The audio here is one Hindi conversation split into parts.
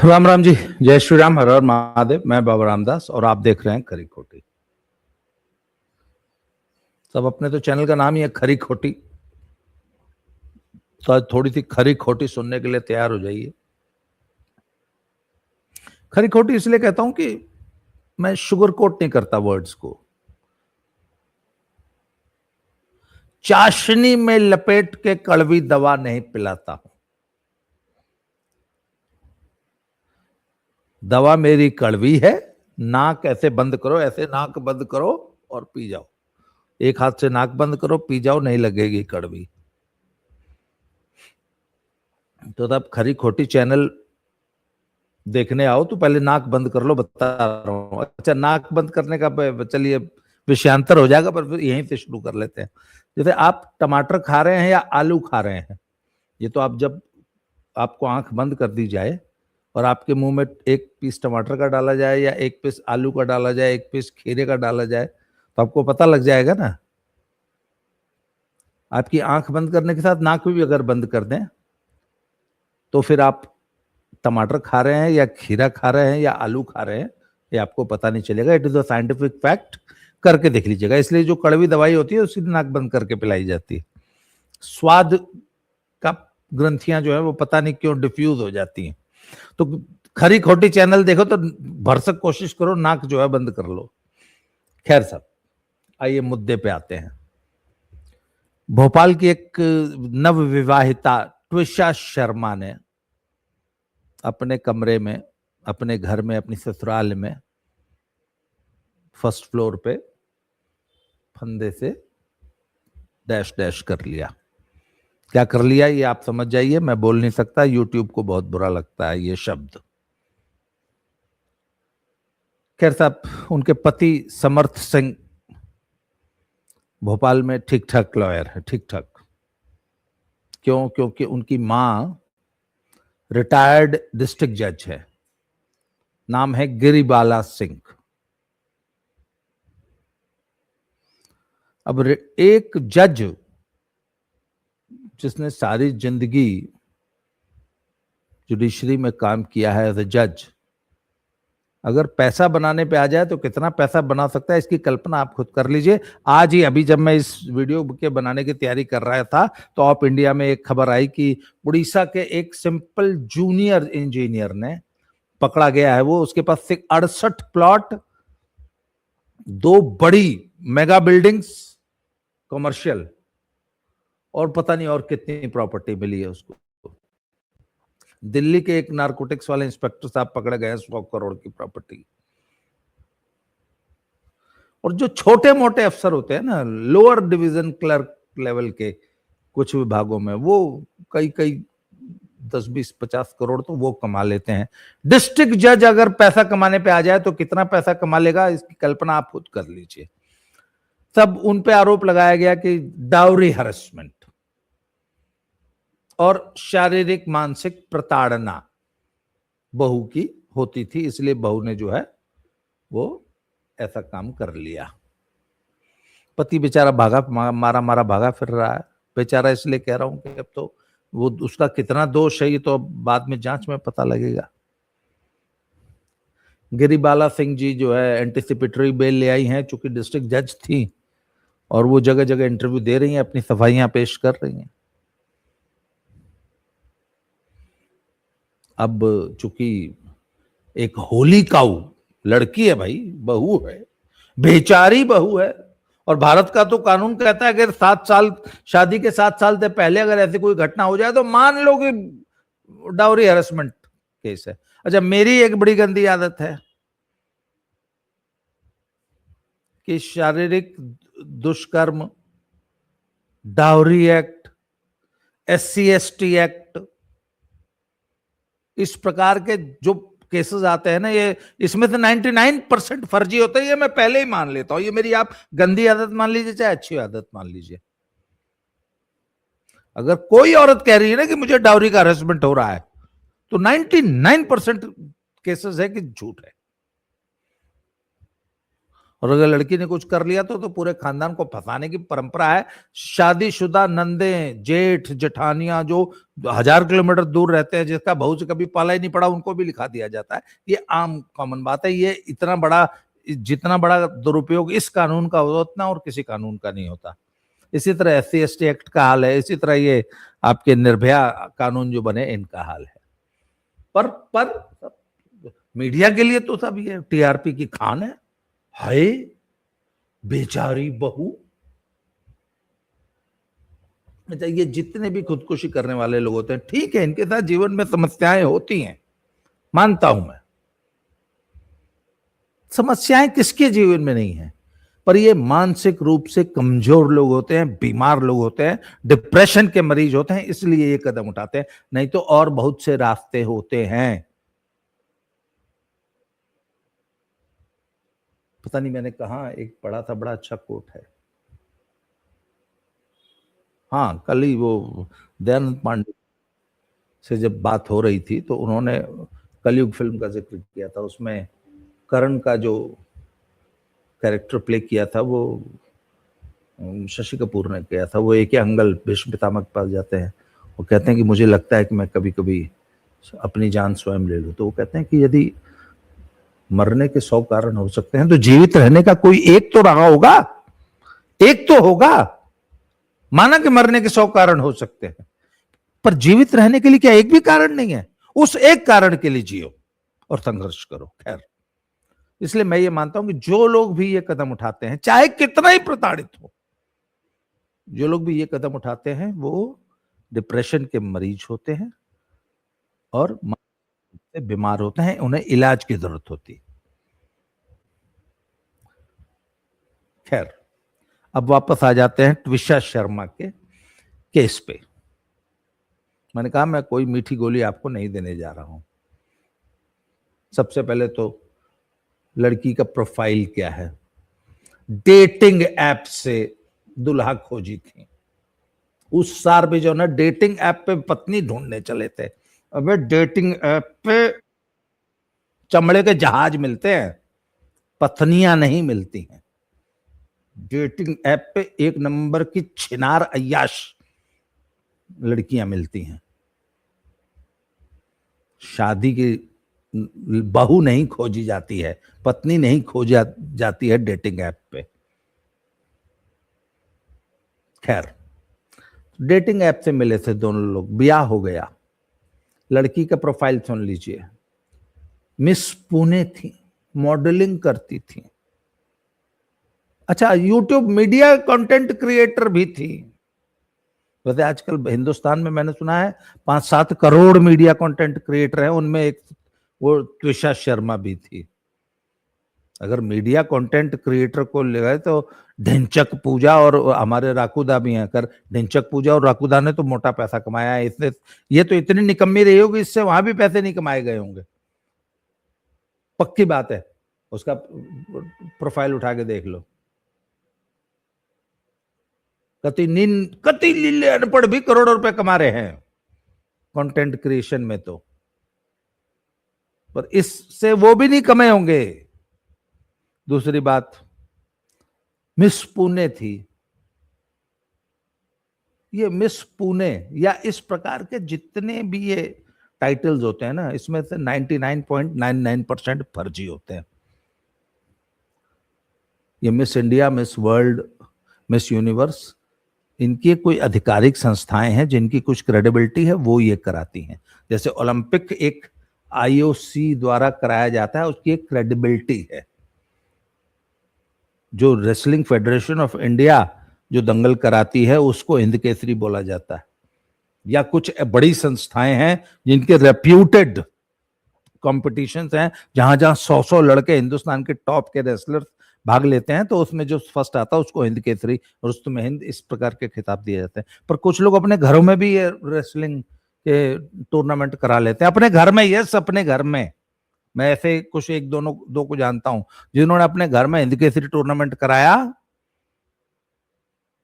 राम राम जी, जय श्री राम, हर हर महादेव। मैं बाबा रामदास और आप देख रहे हैं खरी खोटी। सब अपने तो चैनल का नाम ही है खरी खोटी, तो आज थोड़ी सी खरी खोटी सुनने के लिए तैयार हो जाइए। खरी खोटी इसलिए कहता हूं कि मैं शुगर कोट नहीं करता वर्ड्स को, चाशनी में लपेट के कड़वी दवा नहीं पिलाता हूं। दवा मेरी कड़वी है, नाक ऐसे बंद करो, ऐसे नाक बंद करो और पी जाओ। एक हाथ से नाक बंद करो, पी जाओ, नहीं लगेगी कड़वी। तो तब खरी खोटी चैनल देखने आओ तो पहले नाक बंद कर लो, बता रहा हूं। अच्छा, नाक बंद करने का चलिए विषयांतर हो जाएगा, पर फिर यहीं से शुरू कर लेते हैं। जैसे आप टमाटर खा रहे हैं या आलू खा रहे हैं, ये तो आप जब आपको आंख बंद कर दी जाए और आपके मुंह में एक पीस टमाटर का डाला जाए या एक पीस आलू का डाला जाए, एक पीस खीरे का डाला जाए, तो आपको पता लग जाएगा ना। आपकी आंख बंद करने के साथ नाक भी अगर बंद कर दें तो फिर आप टमाटर खा रहे हैं या खीरा खा रहे हैं या आलू खा रहे हैं, ये आपको पता नहीं चलेगा। It is a scientific fact, करके देख लीजिएगा। इसलिए जो कड़वी दवाई होती है उसकी नाक बंद करके पिलाई जाती है। स्वाद का ग्रंथियां जो है वो पता नहीं क्यों डिफ्यूज हो जाती हैं। तो खरी खोटी चैनल देखो तो भरसक कोशिश करो, नाक जो है बंद कर लो। खैर साहब, आइए मुद्दे पे आते हैं। भोपाल की एक नवविवाहिता ट्विशा शर्मा ने अपने कमरे में, अपने घर में, अपनी ससुराल में फर्स्ट फ्लोर पे फंदे से डैश डैश कर लिया। क्या कर लिया ये आप समझ जाइए, मैं बोल नहीं सकता, यूट्यूब को बहुत बुरा लगता है ये शब्द। खैर साहब, उनके पति समर्थ सिंह भोपाल में ठीक ठाक लॉयर है, ठीक ठाक। क्यों? क्योंकि उनकी मां रिटायर्ड डिस्ट्रिक्ट जज है, नाम है गिरिबाला सिंह। अब एक जज जिसने सारी जिंदगी जुडिशरी में काम किया है एज ए जज, अगर पैसा बनाने पे आ जाए तो कितना पैसा बना सकता है, इसकी कल्पना आप खुद कर लीजिए। आज ही अभी जब मैं इस वीडियो के बनाने की तैयारी कर रहा था तो ऑफ इंडिया में एक खबर आई कि उड़ीसा के एक सिंपल जूनियर इंजीनियर ने पकड़ा गया है। वो उसके पास 68 प्लॉट, 2 बड़ी मेगा बिल्डिंग्स कमर्शियल, और पता नहीं और कितनी प्रॉपर्टी मिली है उसको। दिल्ली के एक नारकोटिक्स वाले इंस्पेक्टर साहब पकड़े गए 100 करोड़ की प्रॉपर्टी। और जो छोटे मोटे अफसर होते हैं ना, लोअर डिवीजन क्लर्क लेवल के कुछ विभागों में, वो कई कई 10-20-50 करोड़ तो वो कमा लेते हैं। डिस्ट्रिक्ट जज अगर पैसा कमाने पे आ जाए तो कितना पैसा कमा लेगा, इसकी कल्पना आप खुद कर लीजिए। तब उन पे आरोप लगाया गया कि डाउरी हरेसमेंट और शारीरिक मानसिक प्रताड़ना बहू की होती थी, इसलिए बहू ने जो है वो ऐसा काम कर लिया। पति बेचारा भागा, मारा मारा भागा फिर रहा है बेचारा। इसलिए कह रहा हूं कि अब तो वो उसका कितना दोष है ये तो बाद में जांच में पता लगेगा। गिरिबाला सिंह जी जो है एंटिसिपेटरी बेल ले आई हैं, चूंकि डिस्ट्रिक्ट जज थी और वो जगह जगह इंटरव्यू दे रही हैं, अपनी सफाइयां पेश कर रही हैं। अब चूंकि एक होली काऊ लड़की है भाई, बहू है, बेचारी बहू है, और भारत का तो कानून कहता है कि 7 साल शादी के 7 साल से पहले अगर ऐसी कोई घटना हो जाए तो मान लो कि डाउरी हैरेसमेंट केस है। अच्छा, मेरी एक बड़ी गंदी आदत है कि शारीरिक दुष्कर्म, डाउरी एक्ट, SC/ST एक्ट, इस प्रकार के जो केसेस आते हैं ना, ये इसमें से 99% फर्जी होते हैं। ये मैं पहले ही मान लेता हूं। ये मेरी आप गंदी आदत मान लीजिए चाहे अच्छी आदत मान लीजिए। अगर कोई औरत कह रही है ना कि मुझे डाउरी का हरेसमेंट हो रहा है, तो 99% केसेस है कि झूठ है। और अगर लड़की ने कुछ कर लिया तो पूरे खानदान को फंसाने की परंपरा है। शादीशुदा नंदे, जेठ, जेठानियां जो 1000 किलोमीटर दूर रहते हैं, जिसका बहू से कभी पाला ही नहीं पड़ा, उनको भी लिखा दिया जाता है। ये आम कॉमन बात है। ये इतना बड़ा, जितना बड़ा दुरुपयोग इस कानून का होता, उतना और किसी कानून का नहीं होता। इसी तरह SC/ST एक्ट का हाल है, इसी तरह ये आपके निर्भया कानून जो बने, इनका हाल है। पर मीडिया के लिए तो सब ये TRP की खान है। हाय बेचारी बहू। अच्छा, ये जितने भी खुदकुशी करने वाले लोग होते हैं, ठीक है, इनके साथ जीवन में समस्याएं होती हैं, मानता हूं मैं। समस्याएं किसके जीवन में नहीं है, पर ये मानसिक रूप से कमजोर लोग होते हैं, बीमार लोग होते हैं, डिप्रेशन के मरीज होते हैं, इसलिए ये कदम उठाते हैं। नहीं तो और बहुत से रास्ते होते हैं। पता नहीं मैंने कहा, एक पढ़ा था, बड़ा अच्छा कोट है। हाँ, कल ही वो दयानंद पांडे से जब बात हो रही थी तो उन्होंने कलयुग फिल्म का जिक्र किया था। उसमें करण का जो कैरेक्टर प्ले किया था वो शशि कपूर ने किया था। वो एक अंगल भीष्म पितामह के पास जाते हैं, वो कहते हैं कि मुझे लगता है कि मैं कभी कभी अपनी जान स्वयं ले लूं। तो वो कहते हैं कि यदि मरने के 100 कारण हो सकते हैं तो जीवित रहने का कोई एक तो रहा होगा, एक तो होगा। माना कि मरने के 100 कारण हो सकते हैं, पर जीवित रहने के लिए क्या एक भी कारण नहीं है? उस एक कारण के लिए जियो और संघर्ष करो। खैर, इसलिए मैं ये मानता हूं कि जो लोग भी ये कदम उठाते हैं, चाहे कितना ही प्रताड़ित हो, जो लोग भी ये कदम उठाते हैं वो डिप्रेशन के मरीज होते हैं और बीमार होते हैं, उन्हें इलाज की जरूरत होती है। खैर, अब वापस आ जाते हैं ट्विशा शर्मा के केस पे। मैंने कहा मैं कोई मीठी गोली आपको नहीं देने जा रहा हूं। सबसे पहले तो लड़की का प्रोफाइल क्या है। डेटिंग ऐप से दुल्हा खोजी थी। उस सार भी जो ना डेटिंग ऐप पे पत्नी ढूंढने चले थे। अबे डेटिंग ऐप पे चमड़े के जहाज मिलते हैं, पत्नियां नहीं मिलती हैं। डेटिंग ऐप पे एक नंबर की छिनार अय्याश लड़कियां मिलती हैं। शादी की बहू नहीं खोजी जाती है, पत्नी नहीं खोजी जाती है डेटिंग ऐप पे। खैर, डेटिंग ऐप से मिले थे दोनों लोग, ब्याह हो गया। लड़की का प्रोफाइल सुन लीजिए। मिस पुणे थी, मॉडलिंग करती थी। अच्छा, यूट्यूब मीडिया कंटेंट क्रिएटर भी थी। वैसे आजकल हिंदुस्तान में मैंने सुना है 5-7 करोड़ मीडिया कंटेंट क्रिएटर हैं, उनमें एक वो ट्विशा शर्मा भी थी। अगर मीडिया कंटेंट क्रिएटर को ले गए तो ढिंचक पूजा और हमारे राकुदा भी हैं। कर ढिंचक पूजा और राकुदा ने तो मोटा पैसा कमाया है। इसने ये तो इतनी निकम्मी रही होगी, इससे वहां भी पैसे नहीं कमाए गए होंगे, पक्की बात है। उसका प्रोफाइल उठा के देख लो। कति लीले अनपढ़ भी करोड़ों रुपए कमा रहे हैं कंटेंट क्रिएशन में तो, पर इससे वो भी नहीं कमाए होंगे। दूसरी बात, मिस पुणे थी। ये मिस पुणे या इस प्रकार के जितने भी ये टाइटल्स होते हैं ना, इसमें से 99.99% फर्जी होते हैं। ये miss India, miss world, miss universe, इनकी कोई आधिकारिक संस्थाएं हैं जिनकी कुछ क्रेडिबिलिटी है, वो ये कराती हैं। जैसे ओलंपिक एक IOC द्वारा कराया जाता है, उसकी एक क्रेडिबिलिटी है। जो रेसलिंग फेडरेशन ऑफ इंडिया जो दंगल कराती है, उसको हिंद केसरी बोला जाता है। या कुछ बड़ी संस्थाएं हैं जिनके रेप्यूटेड कॉम्पिटिशन्स हैं, जहां जहां 100 लड़के हिंदुस्तान के टॉप के रेसलर्स भाग लेते हैं, तो उसमें जो फर्स्ट आता है उसको हिंद केसरी, रुस्तुम हिंद, इस प्रकार के खिताब दिए जाते हैं। पर कुछ लोग अपने घरों में भी ये रेसलिंग के टूर्नामेंट करा लेते हैं, अपने घर में। यस, अपने घर में। मैं ऐसे कुछ एक दो को जानता हूं जिन्होंने अपने घर में हिंद केसरी टूर्नामेंट कराया।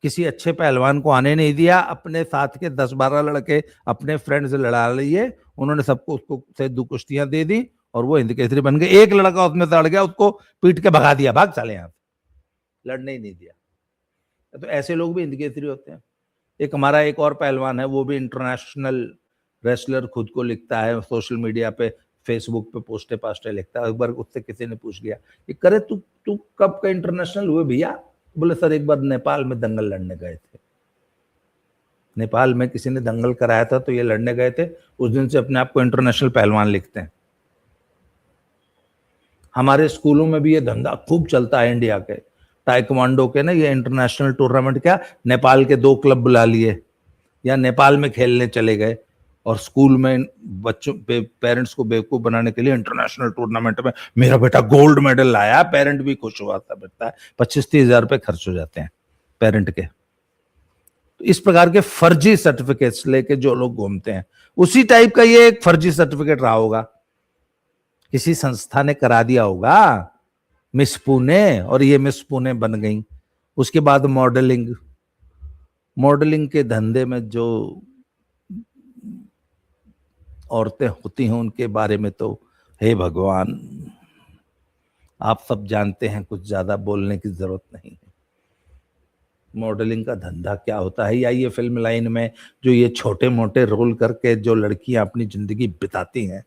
किसी अच्छे पहलवान को आने नहीं दिया, अपने साथ के 10-12 लड़के अपने फ्रेंड से लड़ा लिए, उन्होंने सबको उसको से 2 कुश्तियां दे दी और वो हिंद केसरी बन गए। एक लड़का उसमें से अड़ गया, उसको पीट के भगा दिया, भाग चले यहां। लड़ने ही नहीं दिया। तो ऐसे लोग भी हिंद केसरी होते हैं। एक हमारा एक और पहलवान है, वो भी इंटरनेशनल रेसलर खुद को लिखता है, सोशल मीडिया पे फेसबुक पे पोस्टे पास्टे लिखता है। एक बार उससे किसी ने पूछ लिया कि करे तू तू कब का इंटरनेशनल हुए भैया? बोले सर एक बार नेपाल में दंगल लड़ने गए थे। नेपाल में किसी ने दंगल कराया था तो ये लड़ने गए थे, उस दिन से अपने आप को इंटरनेशनल पहलवान लिखते हैं। हमारे स्कूलों में भी ये धंधा खूब चलता है इंडिया के ताइक्वांडो के ना, ये इंटरनेशनल टूर्नामेंट क्या, नेपाल के 2 क्लब बुला लिए या नेपाल में खेलने चले गए, और स्कूल में बच्चों पेरेंट्स को बेवकूफ बनाने के लिए इंटरनेशनल टूर्नामेंट में मेरा बेटा गोल्ड मेडल लाया, पेरेंट भी खुश हुआ था, बेटा 25-30 हजार रुपए खर्च हो जाते हैं पेरेंट के। तो इस प्रकार के फर्जी सर्टिफिकेट्स लेके जो लोग घूमते हैं, उसी टाइप का ये एक फर्जी सर्टिफिकेट रहा होगा, किसी संस्था ने करा दिया होगा मिस पुणे, और ये मिस पुणे बन गई। उसके बाद मॉडलिंग के धंधे में जो औरतें होती हैं उनके बारे में तो हे भगवान आप सब जानते हैं, कुछ ज्यादा बोलने की जरूरत नहीं है। मॉडलिंग का धंधा क्या होता है, या ये फिल्म लाइन में जो ये छोटे मोटे रोल करके जो लड़कियां अपनी जिंदगी बिताती हैं,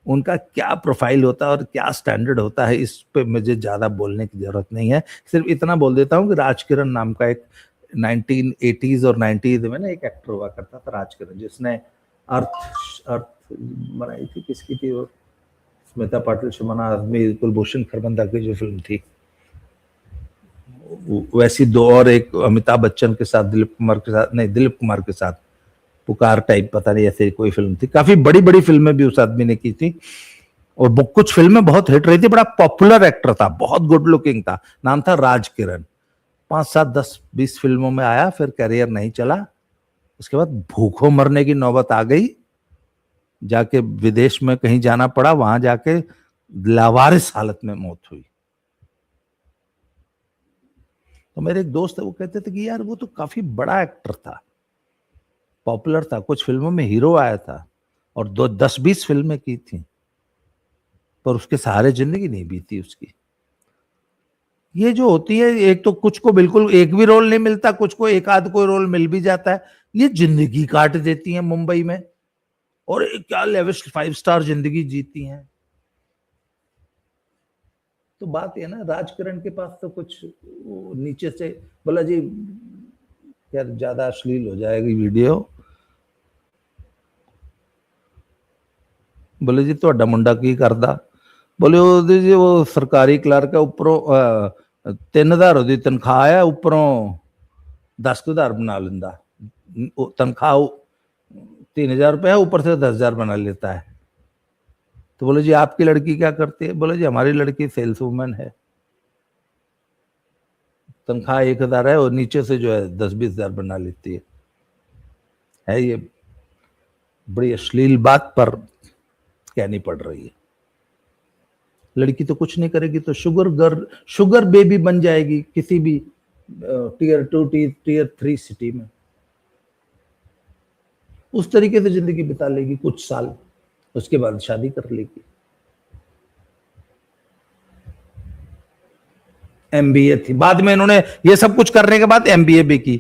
उनका क्या प्रोफाइल होता है और क्या स्टैंडर्ड होता है, इस पे मुझे ज्यादा बोलने की जरूरत नहीं है। सिर्फ इतना बोल देता हूँ कि राजकिरण नाम का एक 1980s और 90s में ना एक एक्टर हुआ करता था राजकिरण, जिसने अर्थ बनाई थी, किसकी थी वो, स्मिता पाटिल, शबाना आजमी, कुलभूषण खरबंदा की जो फिल्म थी, वैसी 2 और एक अमिताभ बच्चन के साथ, दिलीप कुमार के साथ पुकार टाइप, पता नहीं ऐसे कोई फिल्म थी। काफी बड़ी बड़ी फिल्में भी उस आदमी ने की थी, और कुछ फिल्में बहुत हिट रही थी। बड़ा पॉपुलर एक्टर था, बहुत गुड लुकिंग था, नाम था राजकिरण। 5, 7, 10, 20 फिल्मों में आया, फिर करियर नहीं चला। उसके बाद भूखों मरने की नौबत आ गई, जाके विदेश में कहीं जाना पड़ा, वहां जाके लावारिस हालत में मौत हुई। तो मेरे एक दोस्त है, वो कहते थे कि यार वो तो काफी बड़ा एक्टर था, पॉपुलर था, कुछ फिल्मों में हीरो आया था, और 10-20 फिल्में की थी, पर उसके सहारे जिंदगी नहीं बीती उसकी। ये जो होती है, एक तो कुछ को बिल्कुल एक भी रोल नहीं मिलता, कुछ को एक आध कोई रोल मिल भी जाता है, ये जिंदगी काट देती है मुंबई में, और क्या लेविश 5 स्टार जिंदगी जीती हैं। तो बात है ना, राजकिरण के पास तो कुछ नीचे से बोला जी, यार ज्यादा अश्लील हो जाएगी वीडियो, बोले जी ਤੁਹਾਡਾ ਮੁੰਡਾ ਕੀ ਕਰਦਾ? बोले ਉਹਦੇ ਜੀ ਉਹ ਸਰਕਾਰੀ ਕਲਰਕ ਹੈ, ਉੱਪਰੋਂ 3000 ਉਹਦੀ ਤਨਖਾਹ ਹੈ, ਉੱਪਰੋਂ 10,000 बना लेता, तनख्वाह 3,000 रुपये है, ऊपर से 10,000 बना लेता है। तो बोले जी आपकी लड़की क्या करती है? बोले जी हमारी लड़की सेल्स वुमन है, तनख्वाह 1,000 है, और नीचे से जो है 10-20 हजार बना लेती है। ये बड़ी अश्लील बात, पर कहनी पड़ रही है। लड़की तो कुछ नहीं करेगी तो शुगर बेबी बन जाएगी किसी भी Tier 2 Tier 3 सिटी में, उस तरीके से जिंदगी बिता लेगी कुछ साल, उसके बाद शादी कर लेगी। MBA थी, बाद में इन्होंने ये सब कुछ करने के बाद MBA भी की।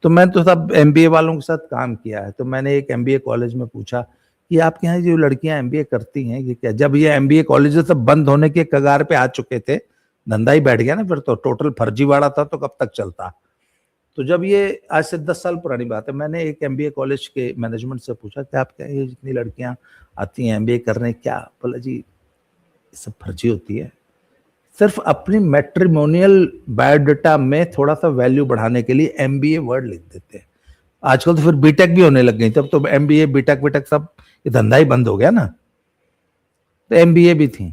तो मैं तो सब MBA वालों के साथ काम किया है, तो मैंने एक MBA कॉलेज में पूछा कि आपके यहाँ जो लड़कियां MBA करती हैं ये क्या? जब ये MBA कॉलेज सब बंद होने के कगार पे आ चुके थे, धंधा ही बैठ गया ना, फिर तो टोटल फर्जीवाड़ा था, तो कब तक चलता। तो जब ये आज से 10 साल पुरानी बात है, मैंने एक MBA कॉलेज के मैनेजमेंट से पूछा कि आप क्या ये जितनी लड़कियां आती हैं MBA करने, क्या? बोला जी ये सब फर्जी होती है, सिर्फ अपनी मैट्रिमोनियल बायोडाटा में थोड़ा सा वैल्यू बढ़ाने के लिए MBA वर्ड लिख देते हैं। आजकल तो फिर बीटेक भी होने लग गई, तब तो MBA बीटेक सब ये धंधा ही बंद हो गया ना। तो MBA भी थी,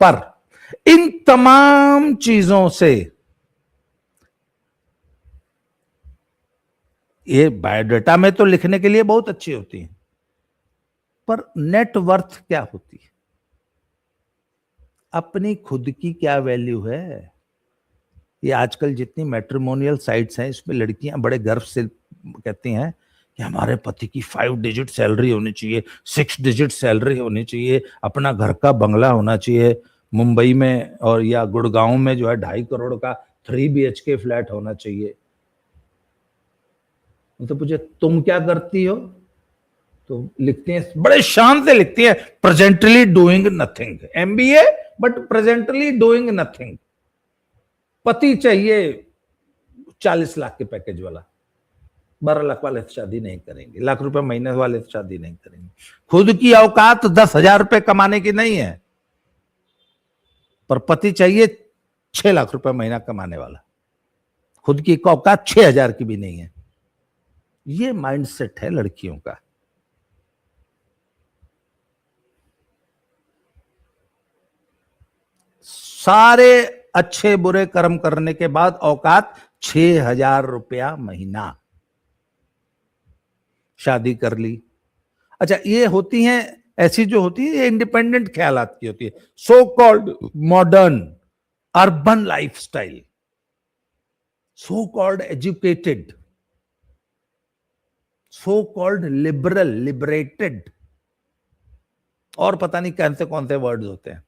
पर इन तमाम चीजों से ये बायोडाटा में तो लिखने के लिए बहुत अच्छी होती है, पर नेटवर्थ क्या होती है, अपनी खुद की क्या वैल्यू है। ये आजकल जितनी मैट्रिमोनियल साइट्स हैं, इसमें लड़कियां बड़े गर्व से कहती हैं कि हमारे पति की 5 डिजिट सैलरी होनी चाहिए, 6 डिजिट सैलरी होनी चाहिए, अपना घर का बंगला होना चाहिए, मुंबई में और या गुड़गांव में जो है 2.5 करोड़ का 3 BHK फ्लैट होना चाहिए। तो पूछे तुम क्या करती हो, तो लिखती हैं, बड़े शान से लिखती है, presently doing nothing, MBA but presently doing nothing. पति चाहिए 40 लाख के पैकेज वाला, 12 लाख वाले से शादी नहीं करेंगे, लाख रुपए महीने वाले से शादी नहीं करेंगे। खुद की औकात 10,000 रुपए कमाने की नहीं है, पर पति चाहिए 6 लाख रुपए महीना कमाने वाला, खुद की औकात 6,000 की भी नहीं है। ये माइंडसेट है लड़कियों का। सारे अच्छे बुरे कर्म करने के बाद औकात 6,000 रुपया महीना, शादी कर ली। अच्छा, ये होती हैं ऐसी जो होती है, ये इंडिपेंडेंट ख्यालात की होती है, so called modern urban lifestyle, so called educated, so called liberal, liberated, और पता नहीं कौन से वर्ड्स होते हैं।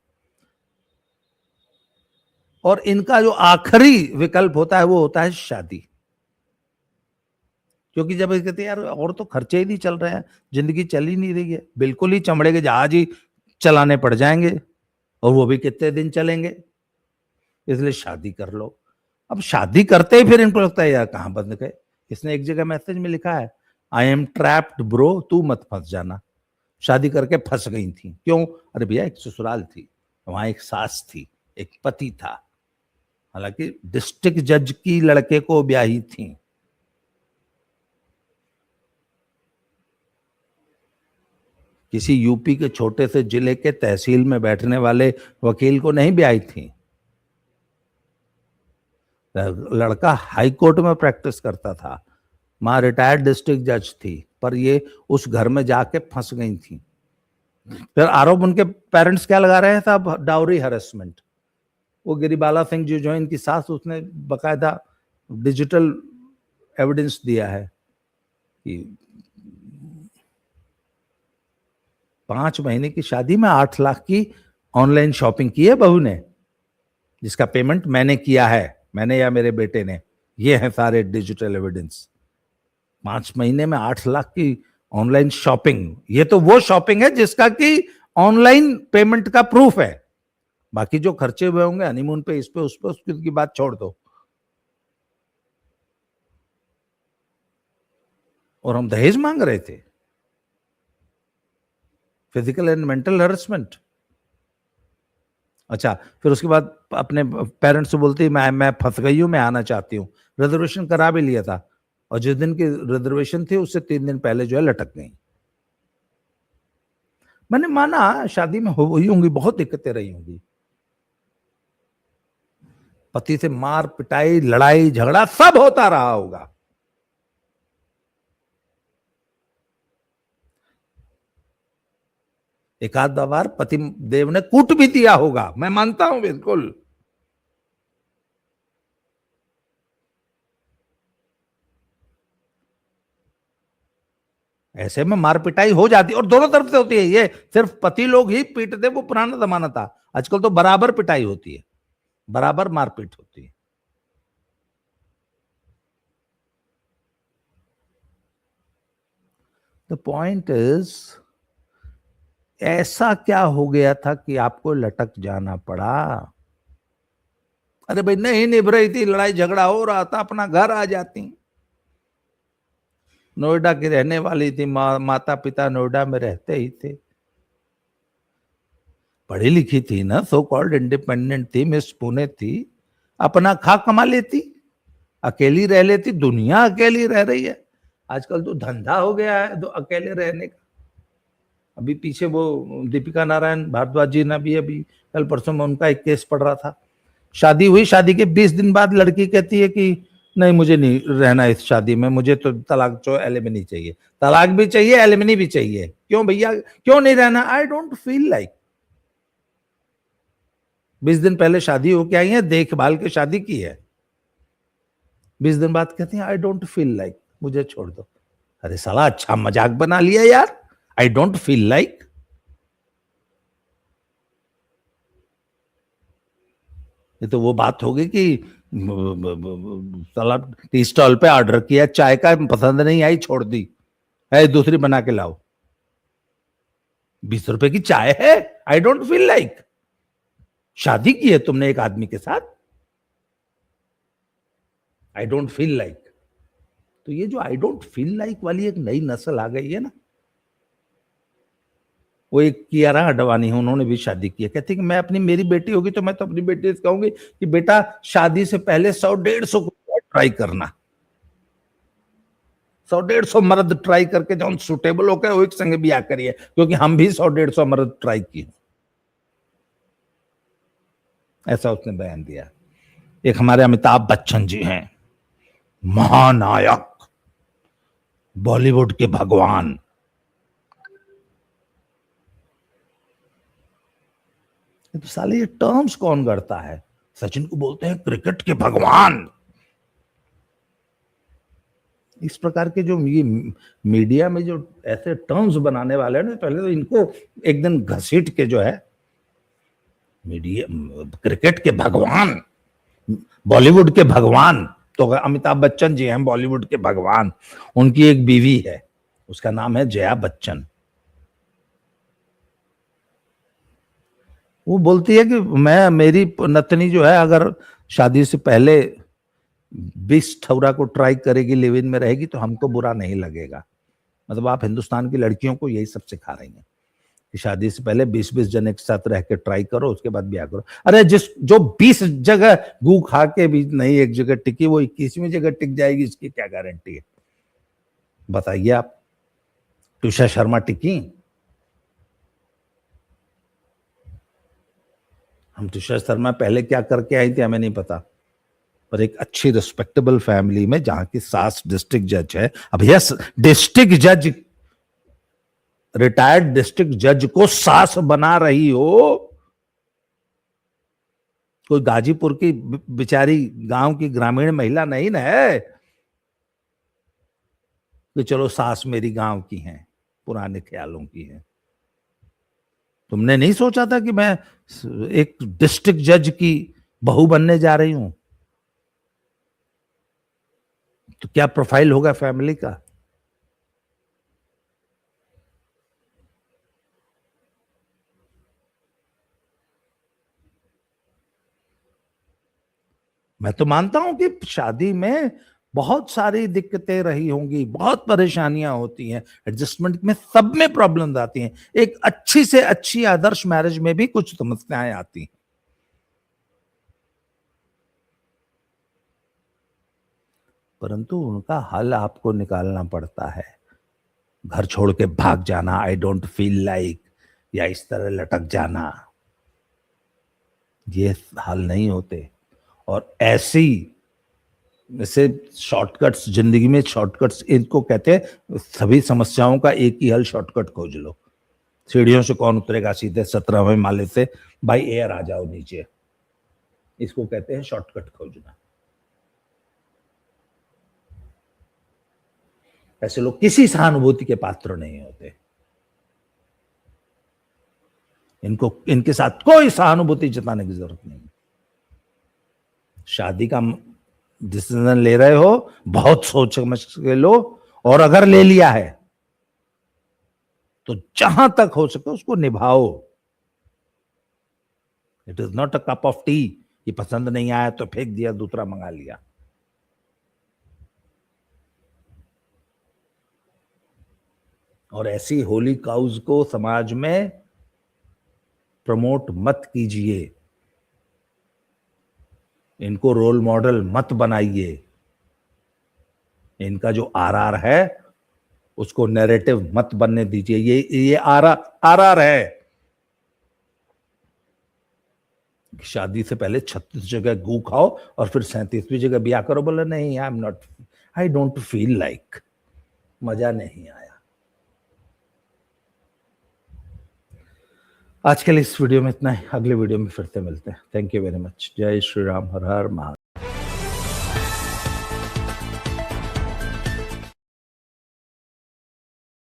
और इनका जो आखिरी विकल्प होता है वो होता है शादी, क्योंकि जब कहते हैं यार और तो खर्चे ही नहीं चल रहे हैं, जिंदगी चल ही नहीं रही है, बिल्कुल ही चमड़े के जहाज ही चलाने पड़ जाएंगे, और वो भी कितने दिन चलेंगे, इसलिए शादी कर लो। अब शादी करते ही फिर इनको लगता है यार कहां बंद गए। इसने एक जगह मैसेज में लिखा है, आई एम ट्रैप्ड ब्रो, तू मत फंस जाना। शादी करके फंस गई थी, क्यों? अरे भैया एक ससुराल थी, वहां एक सास थी, एक पति था, हालांकि डिस्ट्रिक्ट जज की लड़के को ब्याही थी। किसी यूपी के छोटे से जिले के तहसील में बैठने वाले वकील को नहीं ब्याही थी। लड़का हाई कोर्ट में प्रैक्टिस करता था, मां रिटायर्ड डिस्ट्रिक्ट जज थी, पर ये उस घर में जाके फंस गई थी। फिर आरोप उनके पेरेंट्स क्या लगा रहे हैं साहब? Dowry harassment. वो गिरिबाला सिंह जी जो इनकी सास, उसने बकायदा डिजिटल एविडेंस दिया है कि 5 महीने की शादी में 8 लाख की ऑनलाइन शॉपिंग की है बहू ने, जिसका पेमेंट मैंने किया है, मैंने या मेरे बेटे ने। ये है सारे डिजिटल एविडेंस। 5 महीने में 8 लाख की ऑनलाइन शॉपिंग, ये तो वो शॉपिंग है जिसका कि ऑनलाइन पेमेंट का प्रूफ है। बाकी जो खर्चे हुए होंगे हनीमून पे, इस पे, उस पे, उसकी बात छोड़ दो। और हम दहेज मांग रहे थे, फिजिकल एंड मेंटल हरेसमेंट। अच्छा, फिर उसके बाद अपने पेरेंट्स से बोलती मैं फंस गई हूं, मैं आना चाहती हूँ। रिजर्वेशन करा भी लिया था, और जिस दिन की रिजर्वेशन थी उससे 3 दिन पहले जो है लटक गई। मैंने माना शादी में हुई होंगी, बहुत दिक्कतें रही होंगी, पति से मार पिटाई, लड़ाई झगड़ा सब होता रहा होगा। एक आध बार पति देव ने कूट भी दिया होगा, मैं मानता हूं बिल्कुल। ऐसे में मार पिटाई हो जाती है, और दोनों तरफ से होती है। ये सिर्फ पति लोग ही पीटते, वो पुराना जमाना था। आजकल तो बराबर पिटाई होती है, बराबर मारपीट होती है। द पॉइंट इज, ऐसा क्या हो गया था कि आपको लटक जाना पड़ा? अरे भाई नहीं निभ रही थी, लड़ाई झगड़ा हो रहा था, अपना घर आ जाती। नोएडा की रहने वाली थी, माता पिता नोएडा में रहते ही थे, पढ़ी लिखी थी ना, सो कॉल्ड इंडिपेंडेंट थी, मिस पुणे थी, अपना खा कमा लेती, अकेली रह लेती। दुनिया अकेली रह रही है आजकल, तो धंधा हो गया है तो अकेले रहने का। अभी पीछे वो दीपिका नारायण भारद्वाज जी ने भी अभी कल परसों में उनका एक केस पढ़ रहा था। शादी हुई, शादी के 20 दिन बाद लड़की कहती है कि नहीं मुझे नहीं रहना इस शादी में, मुझे तो तलाक जो एलिमनी चाहिए। तलाक भी चाहिए, एलिमनी भी चाहिए। क्यों भैया, क्यों नहीं रहना? I don't feel like. 20 दिन पहले शादी होके आई है, देखभाल के शादी की है, 20 दिन बाद कहती है आई डोंट फील लाइक, मुझे छोड़ दो। अरे साला अच्छा मजाक बना लिया यार, आई डोंट फील लाइक। ये तो वो बात होगी कि साला टी स्टॉल पे ऑर्डर किया, चाय का पसंद नहीं आई, छोड़ दी, है दूसरी बना के लाओ। 20 रुपए की चाय है, आई डोंट फील लाइक। शादी की है तुमने एक आदमी के साथ, आई डोंट फील लाइक। तो ये जो आई डोंट फील लाइक वाली एक नई नस्ल आ गई है ना, वो एक कियारा अडवाणी है, उन्होंने भी शादी की है, कहती कि मैं अपनी, मेरी बेटी होगी तो मैं तो अपनी बेटी से कहूंगी कि बेटा शादी से पहले 100-150 को ट्राई करना, 100-150 मर्द ट्राई करके जो सुटेबल होकर वो एक संग ब्याह करिए, क्योंकि हम भी 100-150 मर्द ट्राई किए, ऐसा उसने बयान दिया। एक हमारे अमिताभ बच्चन जी हैं, महानायक, बॉलीवुड के भगवान। तो साले ये टर्म्स कौन करता है? सचिन को बोलते हैं क्रिकेट के भगवान। इस प्रकार के जो ये मीडिया में जो ऐसे टर्म्स बनाने वाले हैं ना, पहले तो इनको एक दिन घसीट के जो है, मीडिया क्रिकेट के भगवान, बॉलीवुड के भगवान, तो अमिताभ बच्चन जी हैं बॉलीवुड के भगवान। उनकी एक बीवी है, उसका नाम है जया बच्चन। वो बोलती है कि मेरी नतनी जो है अगर शादी से पहले 20 ठौरा को ट्राई करेगी, लिव इन में रहेगी, तो हमको बुरा नहीं लगेगा। मतलब आप हिंदुस्तान की लड़कियों को यही सब सिखा रही हैं कि शादी से पहले 20-20 जने के साथ रह के ट्राई करो, उसके बाद ब्याह करो। अरे जो 20 जगह गू खा के भी नहीं एक जगह टिकी, वो 21वीं जगह टिक जाएगी, इसकी क्या गारंटी है? बताइए आप। तुषा शर्मा टिकी? हम तुषार शर्मा पहले क्या करके आई थी हमें नहीं पता, पर एक अच्छी रिस्पेक्टेबल फैमिली में जहां की सास डिस्ट्रिक्ट जज है। अब यस, डिस्ट्रिक्ट जज, रिटायर्ड डिस्ट्रिक्ट जज को सास बना रही हो, कोई गाजीपुर की बेचारी गांव की ग्रामीण महिला नहीं ना है कि चलो सास मेरी गांव की है, पुराने ख्यालों की है। तुमने नहीं सोचा था कि मैं एक डिस्ट्रिक्ट जज की बहू बनने जा रही हूं? तो क्या प्रोफाइल होगा फैमिली का? मैं तो मानता हूं कि शादी में बहुत सारी दिक्कतें रही होंगी, बहुत परेशानियां होती हैं, एडजस्टमेंट में सब में प्रॉब्लम्स आती हैं। एक अच्छी से अच्छी आदर्श मैरिज में भी कुछ समस्याएं आती हैं, परंतु उनका हल आपको निकालना पड़ता है। घर छोड़ के भाग जाना, आई डोंट फील लाइक, या इस तरह लटक जाना, ये हल नहीं होते। और ऐसी जैसे शॉर्टकट्स, जिंदगी में शॉर्टकट्स इनको कहते हैं, सभी समस्याओं का एक ही हल, शॉर्टकट खोज लो। सीढ़ियों से कौन उतरेगा सीधे 17वें माले से, बाई एयर आ जाओ नीचे, इसको कहते हैं शॉर्टकट खोजना। ऐसे लोग किसी सहानुभूति के पात्र नहीं होते, इनको इनके साथ कोई सहानुभूति जताने की जरूरत नहीं। शादी का डिसीजन ले रहे हो, बहुत सोच समझ के लो, और अगर ले लिया है तो जहां तक हो सके उसको निभाओ। It is not a cup of tea, ये पसंद नहीं आया तो फेंक दिया, दूसरा मंगा लिया। और ऐसी होली काउज को समाज में प्रमोट मत कीजिए, इनको रोल मॉडल मत बनाइए। इनका जो आरआर है उसको नैरेटिव मत बनने दीजिए। ये आरआर है। शादी से पहले 36 जगह गू खाओ और फिर 37वीं जगह ब्याह करो। बोले नहीं, आई डोंट फील लाइक, मजा नहीं आया। आज के लिए इस वीडियो में इतना ही, अगले वीडियो में फिर से मिलते हैं। Thank you very much. जय श्री राम, हर हर महादेव।